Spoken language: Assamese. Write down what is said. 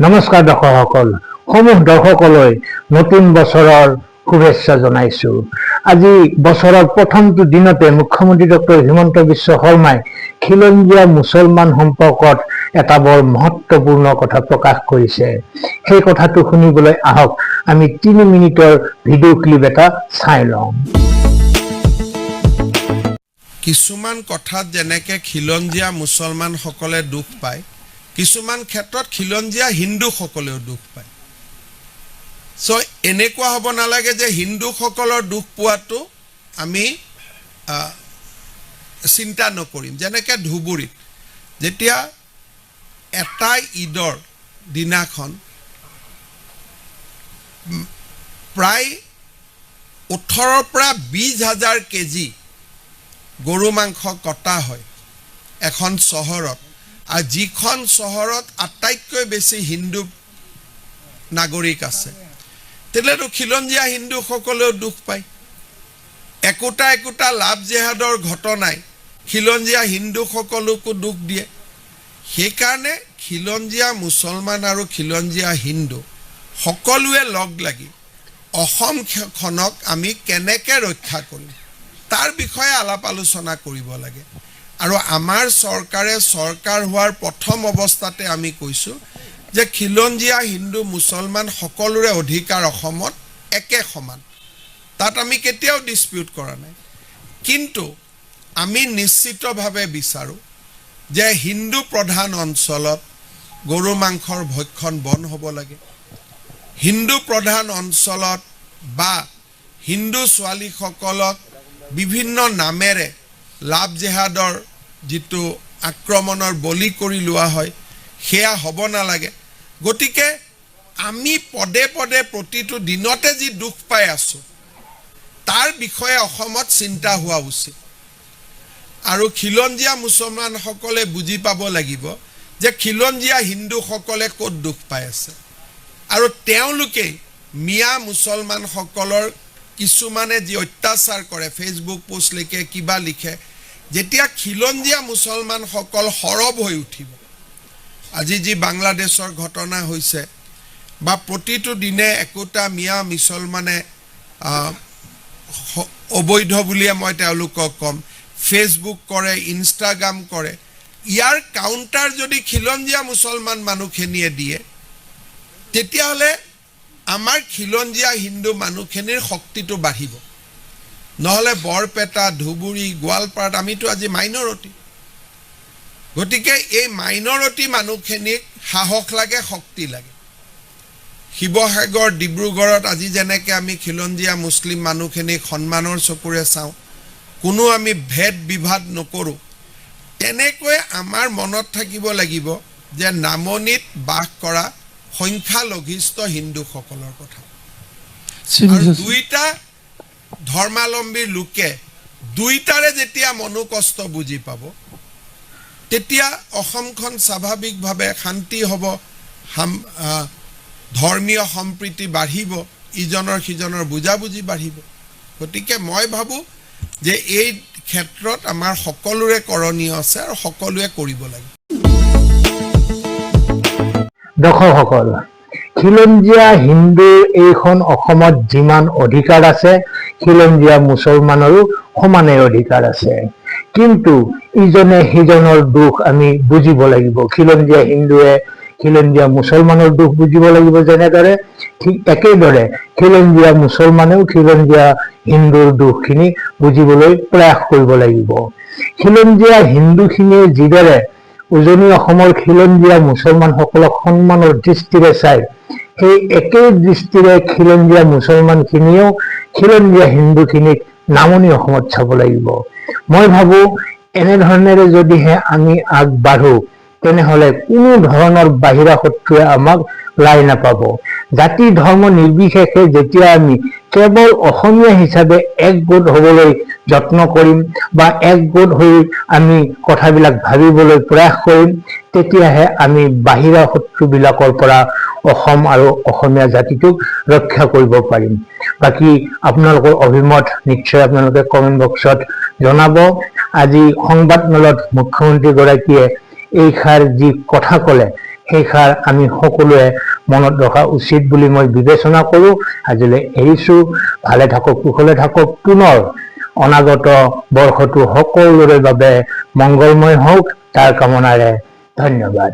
নমস্কাৰ দৰ্শকসকল, সমূহ দৰ্শকলৈ নতুন বছৰৰ শুভেচ্ছা জনাইছো। আজি বছৰৰ প্ৰথমটো দিনতে মুখ্যমন্ত্ৰী ডক্টৰ হিমন্ত বিশ্ব শৰ্মাই খিলঞ্জীয়া মুছলমান সম্পৰ্কত এটা বৰ মহত্বপূৰ্ণ কথা প্ৰকাশ কৰিছে। সেই কথাটো শুনিবলৈ আহক, আমি 3 মিনিটৰ ভিডিঅ' ক্লিপ এটা চাই লওঁ। কিছুমান কথাত যেনেকে খিলঞ্জীয়া মুছলমানসকলে দুখ পায়, কিছুমান ক্ষেত্ৰত খিলঞ্জীয়া হিন্দুসকলেও দুখ পায়। এনেকুৱা হ'ব নালাগে যে হিন্দুসকলৰ দুখ পোৱাটো আমি চিন্তা নকৰিম। যেনেকে ধুবুৰীত যেতিয়া এটা ঈদৰ দিনাখন প্ৰায় 18 পৰা 20,000 কেজি গৰু মাংস কটা হয় এখন চহৰত, আৰু যিখন চহৰত আটাইতকৈ বেছি হিন্দু নাগৰিক আছে, তেতিয়াতো খিলঞ্জীয়া হিন্দুসকলেও দুখ পায়। একোটা লাভ জেহাদৰ ঘটনাই খিলঞ্জীয়া হিন্দুসকলকো দুখ দিয়ে। সেইকাৰণে খিলঞ্জীয়া মুছলমান আৰু খিলঞ্জীয়া হিন্দু সকলোৱে লগ লাগি অসমখনক আমি কেনেকৈ ৰক্ষা কৰিম তাৰ বিষয়ে আলাপ আলোচনা কৰিব লাগে। আৰু আমাৰ চৰকাৰে চৰকাৰ হোৱাৰ প্ৰথম অৱস্থাতে আমি কৈছোঁ যে খিলঞ্জীয়া হিন্দু মুছলমান সকলোৰে অধিকাৰ অসমত একে সমান, তাত আমি কেতিয়াও ডিছপিউট কৰা নাই। কিন্তু আমি নিশ্চিতভাৱে বিচাৰোঁ যে হিন্দু প্ৰধান অঞ্চলত গৰু মাংসৰ ভক্ষণ বন্ধ হ'ব লাগে। হিন্দু প্ৰধান অঞ্চলত বা হিন্দু ছোৱালীসকলক বিভিন্ন নামেৰে লাভ জেহাদৰ যিটো আক্ৰমণৰ বলি কৰি লোৱা হয়, সেয়া হ'ব নালাগে। গতিকে আমি পদে পদে প্ৰতিটো দিনতে যি দুখ পাই আছোঁ তাৰ বিষয়ে অসমত চিন্তা হোৱা উচিত। আৰু খিলঞ্জীয়া মুছলমানসকলে বুজি পাব লাগিব যে খিলঞ্জীয়া হিন্দুসকলে ক'ত দুখ পাই আছে, আৰু তেওঁলোকেই মিয়া মুছলমানসকলৰ কিছুমানে যি অত্যাচাৰ কৰে, ফেচবুক পোষ্ট লিখে, কিবা লিখে, যেতিয়া খিলঞ্জীয়া মুছলমানসকল সৰব হৈ উঠিব, আজি যি বাংলাদেশৰ ঘটনা হৈছে বা প্ৰতিটো দিনে একোটা মিয়া মুছলমানে অবৈধ বুলিয়ে মই তেওঁলোকক ক'ম, ফেচবুক কৰে, ইনষ্টাগ্ৰাম কৰে, ইয়াৰ কাউণ্টাৰ যদি খিলঞ্জীয়া মুছলমান মানুহখিনিয়ে দিয়ে, তেতিয়াহ'লে আমাৰ খিলঞ্জীয়া হিন্দু মানুহখিনিৰ শক্তিটো বাঢ়িব। নহ'লে বৰপেটা, ধুবুৰী, গোৱালপাৰাত আমিতো আজি মাইনৰিটি। গতিকে এই মাইনৰিটি মানুহখিনিক সাহস লাগে, শক্তি লাগে। শিৱসাগৰ, ডিব্ৰুগড়ত আজি যেনেকৈ আমি খিলঞ্জীয়া মুছলিম মানুহখিনিক সন্মানৰ চকুৰে চাওঁ, কোনো আমি ভেদ বিভাদ নকৰোঁ, তেনেকৈ আমাৰ মনত থাকিব লাগিব যে নামনিত বাস কৰা সংখ্যালঘিষ্ঠ হিন্দুসকলৰ কথা। আৰু দুইটা ধৰ্মাৱলম্বীৰ লোকে দুইটাৰে যেতিয়া মনোকষ্ট বুজি পাব, তেতিয়া অসমখন স্বাভাৱিকভাৱে শান্তি হ'ব, ধৰ্মীয় সম্প্ৰীতি বাঢ়িব, ইজনৰ সিজনৰ বুজাবুজি বাঢ়িব। গতিকে মই ভাবোঁ যে এই ক্ষেত্ৰত আমাৰ সকলোৰে কৰণীয় আছে আৰু সকলোৱে কৰিব লাগে। দৰ্শকসকল, খিলঞ্জীয়া হিন্দুৰ এইখন অসমত যিমান অধিকাৰ আছে, খিলঞ্জীয়া মুছলমানৰো সমানে অধিকাৰ আছে। কিন্তু ইজনে সিজনৰ দুখ আমি বুজিব লাগিব। খিলঞ্জীয়া হিন্দুৱে খিলঞ্জীয়া মুছলমানৰ দুখ বুজিব লাগিব, যেনেদৰে ঠিক একেদৰে খিলঞ্জীয়া মুছলমানেও খিলঞ্জীয়া হিন্দুৰ দুখখিনি বুজিবলৈ প্ৰয়াস কৰিব লাগিব। খিলঞ্জীয়া হিন্দুখিনিয়ে যিদৰে উজনি অসমৰ খিলঞ্জীয়া মুছলমানসকলক সন্মানৰ দৃষ্টিৰে চায়, সেই একেই দৃষ্টিৰে খিলঞ্জীয়া মুছলমানখিনিয়েও খিলঞ্জীয়া হিন্দুখিনিক নামনি অসমত চাব লাগিব। মই ভাবোঁ এনেধৰণেৰে যদিহে আমি আগবাঢ়োঁ, তেনেহ'লে কোনো ধৰণৰ বাহিৰা শত্ৰুৱে আমাক লাই নাপাব। জাতি ধৰ্ম নিৰ্বিশেষে যেতিয়া আমি কেৱল অসমীয়া হিচাপে একগোট হ'বলৈ যত্ন কৰিম বা একগোট হৈ আমি কথাবিলাক ভাবিবলৈ প্ৰয়াস কৰিম, তেতিয়াহে আমি বাহিৰা শত্ৰুবিলাকৰ পৰা অসম আৰু অসমীয়া জাতিটোক ৰক্ষা কৰিব পাৰিম। বাকী আপোনালোকৰ অভিমত নিশ্চয় আপোনালোকে কমেণ্ট বক্সত জনাব। আজি সংবাদমেলত মুখ্যমন্ত্ৰীগৰাকীয়ে এইষাৰ যি কথা ক'লে, সেইষাৰ আমি সকলোৱে মনত ৰখা উচিত বুলি মই বিবেচনা কৰোঁ। আজিলৈ এৰিছোঁ। ভালে থাকক, কুশলে থাকক। পুনৰ অনাগত বৰ্ষটো সকলোৰে বাবে মংগলময় হওক, তাৰ কামনাৰে ধন্যবাদ।